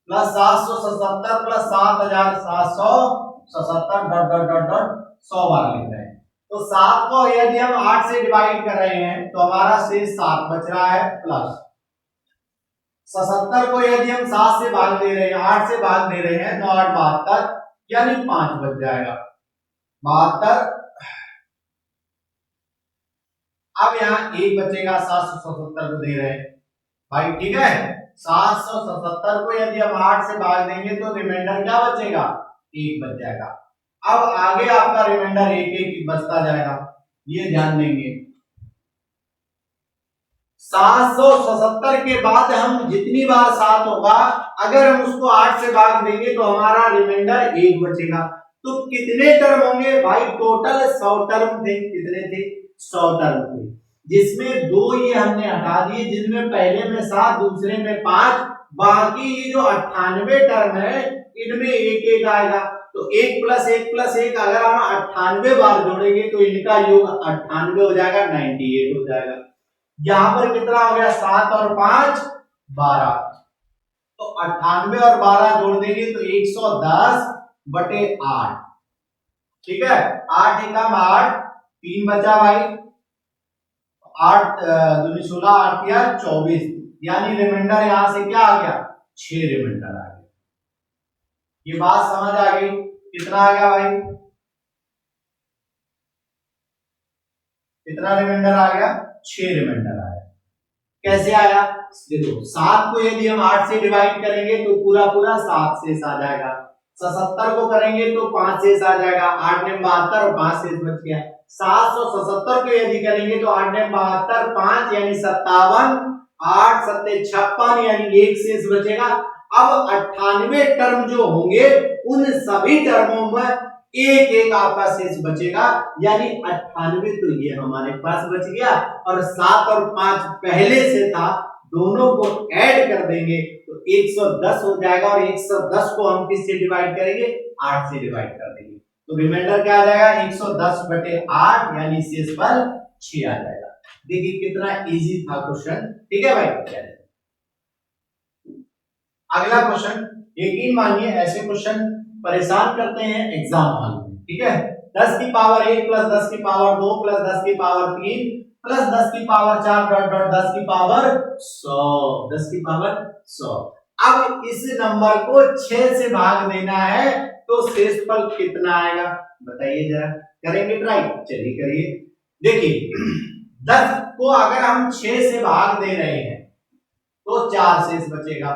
plus 777 plus 7777 dot dot dot dot 100 बार लिख रहे हैं, तो 7 को यदि हम 8 से डिवाइड कर रहे हैं तो हमारा शेष 7 बच रहा है, प्लस 77 को यदि हम 7 से भाग दे रहे हैं 8 से भाग दे रहे हैं तो 8 72 यानी 5 बच जाएगा 72। अब यहाँ 1 बचेगा 777 को दे रहे हैं भाई, ठीक है 777 को यदि हम 8 से भाग देंगे तो रिमाइंडर क्या बचेगा 1 बच जाएगा। अब आगे आपका रिमाइंडर 1 1 बचता जाएगा, ये ध्यान देंगे 777 के बाद हम जितनी बार 7 होगा अगर हम उसको 8 से भाग देंगे तो हमारा रिमाइंडर 1 बचेगा। तो कितने टर्म होंगे भाई, टोटल 100 टर्म थे, कितने थे 100 टर्म थे, जिसमें 2 ये हमने हटा दिए, जिनमें पहले में 7 दूसरे में 5, बाकी ये जो 98 टर्म है इनमें 1 1 आएगा, तो 1 प्लस 1 प्लस 1 अगर हम 98 बार जोड़ेंगे तो इनका योग 98 हो जाएगा, 98 हो जाएगा। यहां पर कितना हो गया 7 और 5 12, तो 98 और 12 जोड़ देंगे तो 110 बटे 8, ठीक है 8 एकम 8, 3 बचा भाई 8 दूनी 16, 8 या 24, यानी रिमाइंडर यहां से क्या आ गया 6 रिमाइंडर आ गया। ये बात समझ आ गई, कितना आ गया भाई, कितना रिमाइंडर आ गया 6 रिमाइंडर आया। कैसे आया देखो 7 को यदि हम 8 से डिवाइड करेंगे तो पूरा पूरा 7 शेष आ जाएगा, 77 को करेंगे तो 5 शेष आ जाएगा, 8 ने 72 और 5 शेष बच गया। 777 को यदि करेंगे तो 8 ने 72 5 यानी 57, 8 7 56 यानी 1 शेष बचेगा। अब 98 टर्म जो होंगे उन सभी टर्मों में 1 1 आपका शेष बचेगा, यानी 98 तो ये हमारे पास बच गया और 7 और 5 पहले से था, दोनों को ऐड कर देंगे तो 110 हो जाएगा और 110 को हम किससे डिवाइड करेंगे 8 से डिवाइड कर देंगे, तो रिमाइंडर क्या आ जाएगा 110 बटे 8 यानी शेषफल 6 आ जाएगा। देखिए कितना इजी था क्वेश्चन, ठीक है भाई। अगला क्वेश्चन, यकीन मानिए ऐसे क्वेश्चन परेशान करते हैं एग्जाम हॉल में, ठीक है 10 की पावर 1 प्लस 10 की पावर 2 प्लस 10 की पावर 3 प्लस 10 की पावर 4 डॉट डॉट 10 की पावर 100, 10 की पावर 100। अब इस नंबर को 6 से भाग देना है तो शेषफल कितना आएगा बताइए जरा, करेंगे ट्राई, चलिए करिए। देखिए 10 को अगर हम 6 से भाग दे रहे हैं तो 4 शेष बचेगा,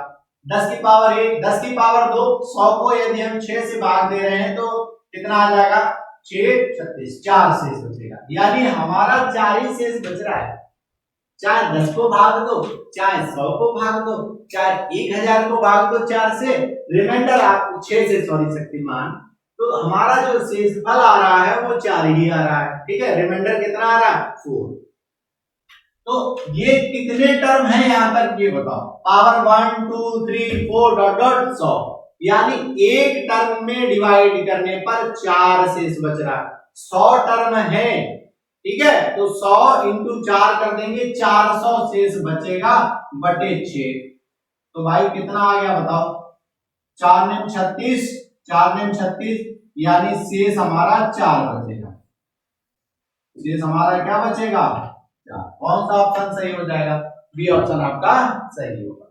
10 की पावर 1 10 की पावर 2 100 को यदि हम 6 से भाग दे रहे हैं तो कितना आ जाएगा 6 36 4 शेष बचेगा, यानी हमारा 4 ही शेष बच रहा है। चाहे 10 को भाग दो, चाहे 100 को भाग दो, चाहे 1000 को भाग दो 4 से, रिमाइंडर आपको 6 से, सॉरी शक्तिमान, तो हमारा जो शेषफल आ रहा है वो 4 ही आ रहा है। ठीक है, रिमाइंडर कितना आ रहा है 4। तो ये कितने टर्म है यहां तक ये बताओ। पावर 1 2 3 4 डॉट डॉट 100, यानी एक टर्म में डिवाइड करने पर 4 शेष बच रहा है। 100 टर्म है, ठीक है, तो 100 इंटू 4 कर देंगे, 400 शेष बचेगा बटे 6। तो भाई कितना आ गया बताओ, 4 ने 36, 4 ने 36, यानी शेष हमारा 4 बचेगा। शेष हमारा क्या बचेगा 4। कौन सा ऑप्शन सही हो जाएगा, बी ऑप्शन आपका सही होगा।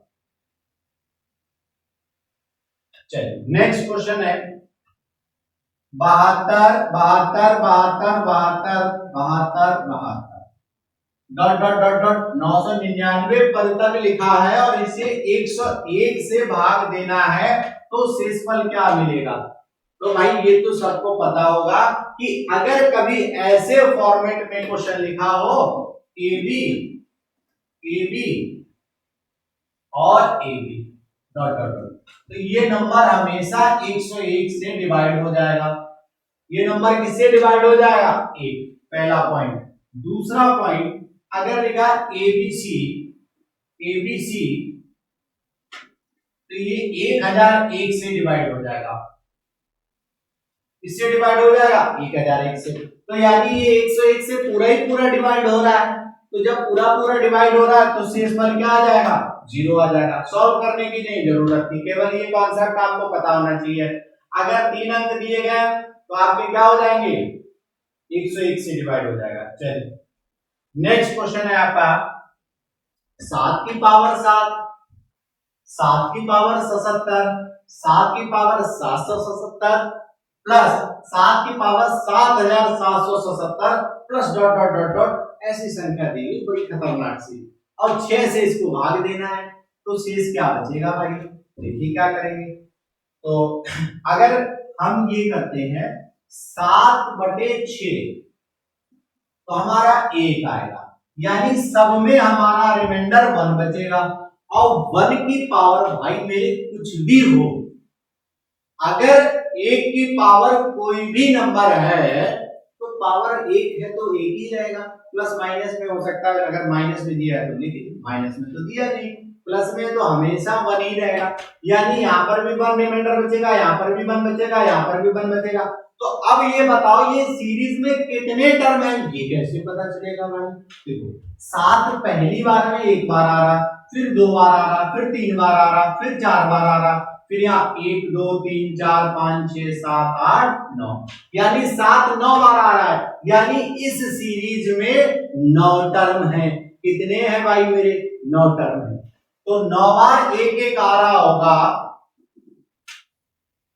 चलिए नेक्स्ट क्वेश्चन है 72 72 72 72 72 72 डॉट डॉट डॉट डॉट 999 पद तक लिखा है और इसे 101 से भाग देना है तो शेषफल क्या मिलेगा। तो भाई ये तो सबको पता होगा कि अगर कभी ऐसे फॉर्मेट में क्वेश्चन लिखा हो AB AB और AB डॉट डॉट डॉट, तो ये नंबर हमेशा 101 से डिवाइड हो जाएगा। ये नंबर किससे डिवाइड हो जाएगा 1, पहला पॉइंट। दूसरा पॉइंट, अगर लिखा ABC ABC तो ये 1001 से डिवाइड हो जाएगा। इससे डिवाइड हो जाएगा 1001 से, तो यानी ये 101 से पूरा ही पूरा डिवाइड हो रहा है। तो जब पूरा पूरा डिवाइड हो रहा है तो शेषफल क्या आ जाएगा 0 आ जाएगा। सॉल्व करने की नहीं जरूरत थी, केवल ये कॉन्सेप्ट आपको पता होना चाहिए। अगर 3 अंक दिए गए तो आपके क्या हो जाएंगे 101 से डिवाइड हो जाएगा। चलिए नेक्स्ट क्वेश्चन है आपका 7 की पावर 7, 7 की पावर 77, 7 की पावर 777 प्लस 7 की power 7777 plus dot dot dot dot, ऐसी संख्या दी गई बड़ी खतरनाक सी, और 6 से इसको भाग देना है तो शेष क्या बचेगा भाई, देखिए क्या करेंगे। तो अगर हम ये करते हैं 7/6 तो हमारा 1 आएगा, यानी सब में हमारा रिमाइंडर 1 बचेगा। और 1 की पावर भाई मेरे कुछ भी हो, अगर 1 की पावर कोई भी नंबर है तो पावर 1 है तो 1 ही रहेगा। प्लस माइनस में हो सकता है, अगर माइनस में दिया है तो लिखिए, माइनस में तो दिया नहीं, प्लस में तो हमेशा 1 ही रहेगा। यानी यहाँ पर भी 1 रिमाइंडर बचेगा, यहाँ पर भी 1 बचेगा, यहाँ पर भी 1 बचेगा। तो अब ये बताओ ये सीरीज में कितने टर्म है, ये कैसे पता चलेगा भाई। देखो 7 पहली बार में 1 बार आ रहा, फिर 2 बार आ रहा, फिर 3 बार आ रहा, फिर 4 बार आ रहा, फिर यहाँ 1 2 3 4 5 6 7 8 9, यानी 7 9 बार आ रहा है। यानी इस सीरीज में 9 टर्म है। कितने हैं भाई मेरे 9 टर्म है। तो 9 बार 1 1 आ रहा होगा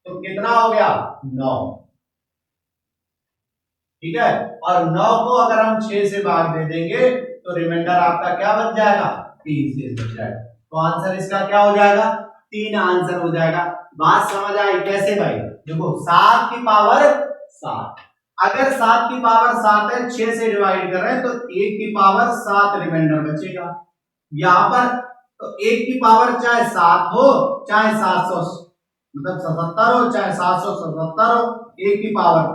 तो कितना हो गया 9, ठीक है। और 9 को अगर हम 6 से भाग दे देंगे तो रिमाइंडर आपका क्या बच जाएगा 3 शेष बच जाएगा। तो आंसर इसका क्या हो जाएगा 3 आंसर हो जाएगा। बात समझ आई कैसे भाई। देखो 7 की पावर 7, अगर 7 की पावर 7 है 6 से डिवाइड कर रहे हैं तो 1 की पावर 7 रिमाइंडर बचेगा। यहां पर तो 1 की पावर चाहे 7 हो चाहे 700 मतलब 77 हो चाहे 777 हो, 1 की पावर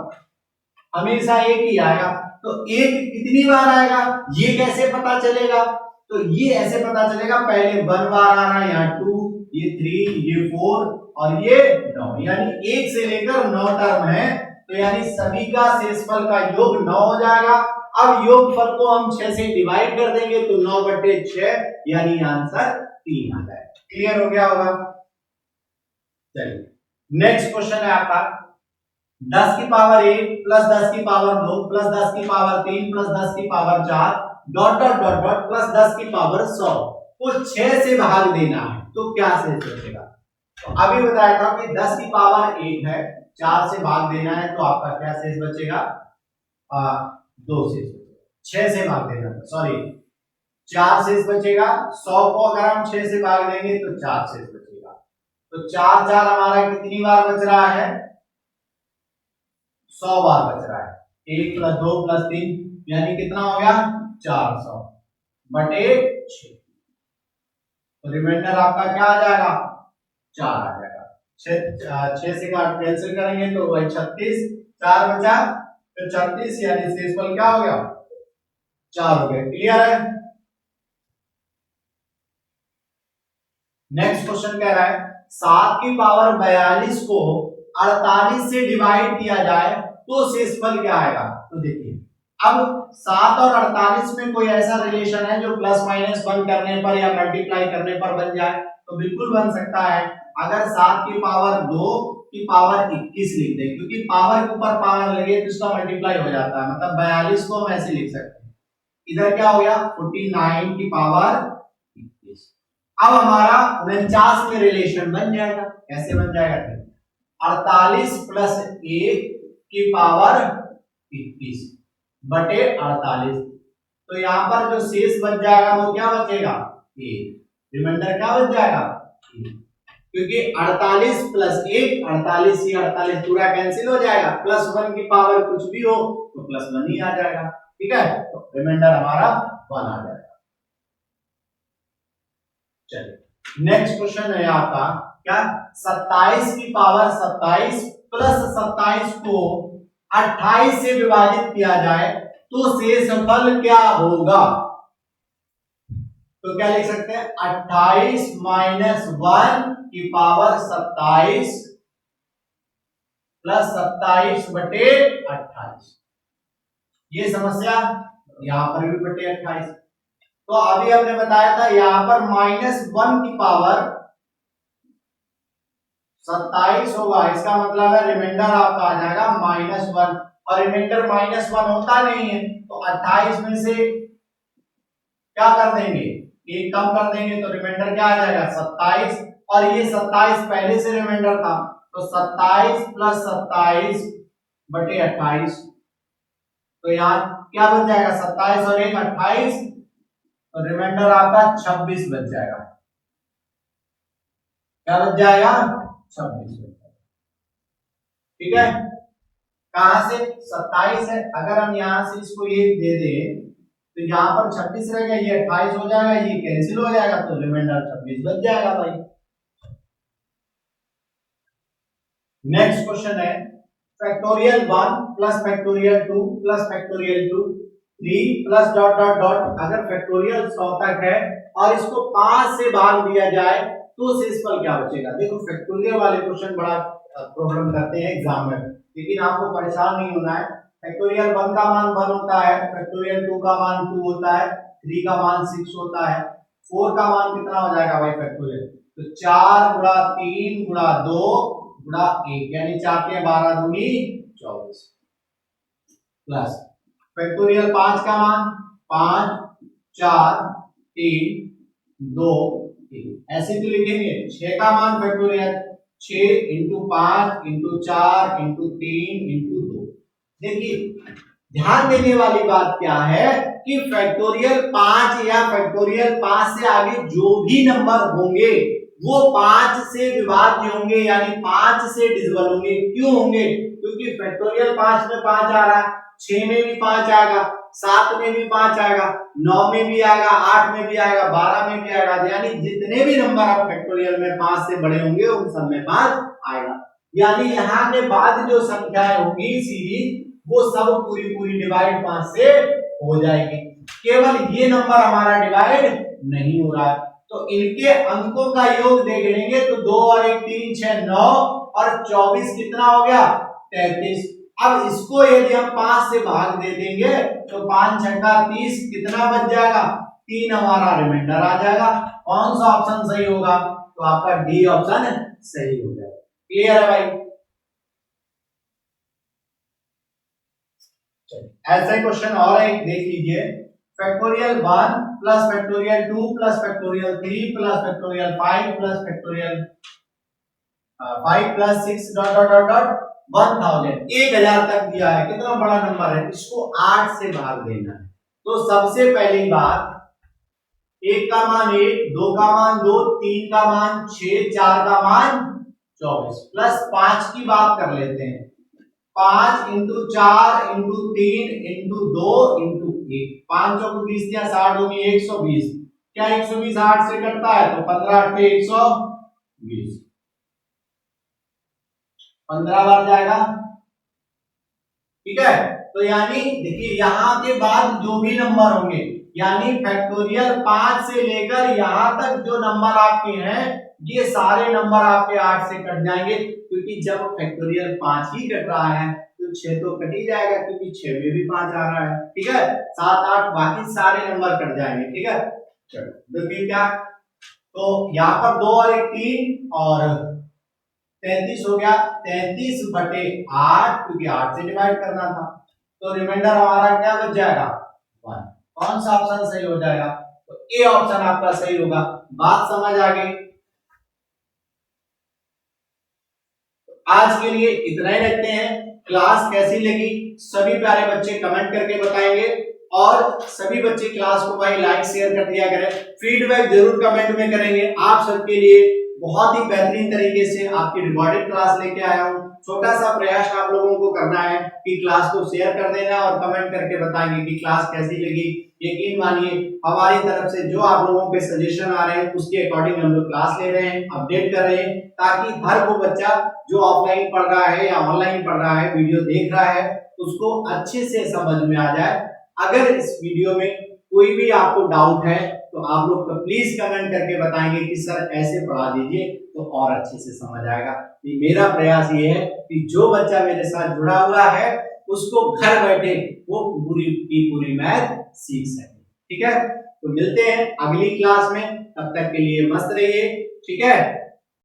हमेशा 1 ही आएगा। तो 1 कितनी बार आएगा ये कैसे पता चलेगा। तो ये ऐसे पता चलेगा, पहले 1 बार आ रहा है, यहाँ 2, ये 3, ये 4 और ये 9, यानी 1 से लेकर 9 टर्म है। तो यानी सभी का शेषफल का योग 9 हो जाएगा। अब योगफल को हम 6 से डिवाइड कर देंगे तो 9/6, यानी आंसर 3 आ जाएगा। क्लियर हो गया होगा। चलिए नेक्स्ट क्वेश्चन है आपका 10 की पावर 1 प्लस 10 की पावर 2 प्लस 10 की पावर 3 प्लस 10 की power 4 dot dot dot dot plus 10 की पावर 100 को 6 से भाग देना है तो क्या शेष बचेगा। तो अभी बताया था कि 10 की पावर 1 है, 4 से भाग देना है तो आपका क्या शेष बचेगा 2 शेष बचेगा। 6 से भाग देना, सॉरी 4 शेष बचेगा। 100 को अगर हम 6 से भाग देंगे तो 4 शेष बचेगा। तो 4 4 हमारा कितनी बार बच रहा है 100 बार बच रहा है, 1 + 2 + 3 यानी कितना हो गया 400 बटे 6। तो रिमाइंडर आपका क्या आ जाएगा 4 आ जाएगा। 6 से कैंसिल करेंगे तो वही 36, 4 बचा तो 36 यानी शेषफल क्या हो गया 4 हो गया। क्लियर है। नेक्स्ट क्वेश्चन कह रहा है 7 की पावर 42 को 48 से डिवाइड किया जाए तो शेषफल क्या आएगा। तो देखिए अब 7 और 48 में कोई ऐसा रिलेशन है जो प्लस माइनस 1 करने पर या मल्टीप्लाई करने पर बन जाए। तो बिल्कुल बन सकता है। अगर 7 की पावर 2 की पावर 21 लिख दें क्योंकि पावर के ऊपर पावर लगे तो इसका मल्टीप्लाई हो जाता है, मतलब 42 को हम ऐसे लिख सकते हैं। इधर क्या हो गया 49 की पावर 21। अब हमारा 49 में रिलेशन बन जाएगा। कैसे बन जाएगा 48 + 1 की पावर 21 बटे 48। तो यहां पर जो शेष बच जाएगा वो क्या बचेगा 1। रिमाइंडर क्या बच जाएगा 1 क्योंकि 48 + 1 48 ही 48 पूरा कैंसिल हो जाएगा, +1 की पावर कुछ भी हो तो +1 ही आ जाएगा। ठीक है तो रिमाइंडर हमारा 1 आ जाएगा। चलिए नेक्स्ट क्वेश्चन है आपका क्या 27 की पावर 27 + 27 को 28 से विभाजित किया जाए तो शेषफल क्या होगा। तो क्या लिख सकते हैं 28 - 1 की पावर 27 + 27 बटे 28। ये समस्या यहां पर भी बटे 28। तो अभी हमने बताया था यहां पर -1 की पावर 27 होगा, इसका मतलब है रिमाइंडर आपका आ जाएगा -1 और रिमाइंडर -1 होता नहीं है तो 28 में से क्या कर देंगे 1 कम कर देंगे तो रिमाइंडर क्या आ जाएगा 27 और ये 27 पहले से रिमाइंडर था तो 27 + 27 बटे 28। तो यहाँ क्या बच जाएगा 27 और 1 28 तो रिमाइंडर आपका 26 बच जाएगा। क्या बच जाएगा 26 बच जाएगा। ठीक है कहां से 27 है, अगर हम यहां से इसको 1 दे दें तो यहां पर 26 रहेगा, ये 28 हो जाएगा, ये कैंसिल हो जाएगा तो रिमाइंडर 26 बच जाएगा भाई। नेक्स्ट क्वेश्चन है factorial 1 + factorial 2 + factorial 2 3 + dot dot dot अगर फैक्टोरियल 100 तक है और इसको 5 से भाग दिया जाए तो शेषफल क्या बचेगा। देखो फैक्टोरियल वाले क्वेश्चन बड़ा प्रॉब्लम करते हैं एग्जाम में, लेकिन आपको परेशान नहीं होना है। फैक्टोरियल 1 का मान 1 होता है, फैक्टोरियल 2 का मान 2 होता है, 3 का मान 6 होता है, 4 का मान कितना हो जाएगा भाई फैक्टोरियल तो 4 × 3 × 2 × 1 यानी 4 के 12 दूनी 24 प्लस फैक्टोरियल 5 का मान 5 4 3 2 1 ऐसे तो लिखेंगे। 6 का मान फैक्टोरियल 6 × 5 × 4 × 3 × 2। देखिए ध्यान देने वाली बात क्या है कि फैक्टोरियल 5 या फैक्टोरियल 5 से आगे जो भी नंबर होंगे वो 5 से विभाज्य होंगे यानी 5 से डिविजिबल होंगे। क्यों होंगे क्योंकि फैक्टोरियल 5 में 5 आ रहा है, 6 में भी 5 आएगा, 7 में भी 5 आएगा, 9 में भी आएगा, 8 में भी आएगा, 12 में भी आएगा, यानी जितने भी नंबर आप फैक्टोरियल में 5 से बड़े होंगे उन सब में 5 आएगा। यानी यहाँ के बाद जो संख्याएं होंगी सीरीज वो सब पूरी पूरी डिवाइड 5 से हो जाएगी। केवल ये नंबर हमारा डिवाइड नहीं हो रहा है तो इनके अंकों का योग देख लेंगे तो 2 और 1 3 6 9 और 24 कितना हो गया 33। अब इसको यदि हम 5 से भाग दे देंगे तो 5 × 30 कितना बच जाएगा 3 हमारा रिमाइंडर आ जाएगा। कौन सा ऑप्शन सही होगा तो आपका डी ऑप्शन सही हो जाएगा। क्लियर है भाई। ऐसा क्वेश्चन और एक देख लीजिए factorial 1 + factorial 2 + factorial 3 + factorial 5 + factorial 5 + 6 dot dot dot dot 1000 तक दिया है। कितना बड़ा नंबर है, इसको 8 से भाग देना है। तो सबसे पहली बात 1 का मान 1, 2 का मान 2, 3 का मान 6, 4 का मान 24 प्लस 5 की बात कर लेते हैं 5 इंटू 4 इंटू 3 इंटू 2 इंटू 1, 5 चौक 20 या 60 होगी 120। क्या 120 8 से कटता है तो 15 8 120, 15 बार जाएगा। ठीक है, तो यानी देखिए यहां के बाद जो भी नंबर होंगे, यानी फैक्टोरियल 5 से लेकर यहां तक जो नंबर आपके हैं ये सारे नंबर आपके 8 से कट जाएंगे, क्योंकि जब फैक्टोरियल 5 ही कट रहा है तो 6 तो कट ही जाएगा, क्योंकि 6 में भी 5 आ रहा है। ठीक है, 7 8 बाकी सारे नंबर कट जाएंगे। ठीक है, चलो देखिए क्या, तो यहाँ पर 2 और 1 3 और 33 हो गया, 33 बटे 8, क्योंकि 8 से डिवाइड करना था, तो रिमाइंडर हमारा क्या बच जाएगा 1। कौन सा ऑप्शन सही हो जाएगा, तो ए ऑप्शन आपका सही होगा। बात समझ आ गई। आज के लिए इतना ही रखते हैं। क्लास कैसी लगी सभी प्यारे बच्चे कमेंट करके बताएंगे, और सभी बच्चे क्लास को भाई लाइक शेयर कर दिया करें, फीडबैक जरूर कमेंट में करेंगे। आप सबके लिए बहुत ही बेहतरीन तरीके से आपकी रिकॉर्डेड क्लास लेके आया हूं। छोटा सा प्रयास आप लोगों को करना है कि क्लास को शेयर कर देना और कमेंट करके बताएंगे कि क्लास कैसी लगी। यकीन मानिए हमारी तरफ से जो आप लोगों के सजेशन आ रहे हैं उसके अकॉर्डिंग हम लोग क्लास ले रहे हैं, अपडेट कर रहे हैं, ताकि हर वो बच्चा जो ऑफलाइन पढ़ रहा है या ऑनलाइन पढ़ रहा है, वीडियो देख रहा है, उसको अच्छे से समझ में आ जाए। अगर इस वीडियो में कोई भी आपको डाउट है तो आप लोग को प्लीज कमेंट करके बताएंगे कि सर ऐसे पढ़ा दीजिए तो और अच्छे से समझ आएगा। ये मेरा प्रयास ये है कि जो बच्चा मेरे साथ जुड़ा हुआ है उसको घर बैठे वो पूरी की पूरी मैथ सीख सके। ठीक है, तो मिलते हैं अगली क्लास में, तब तक के लिए मस्त रहिए। ठीक है।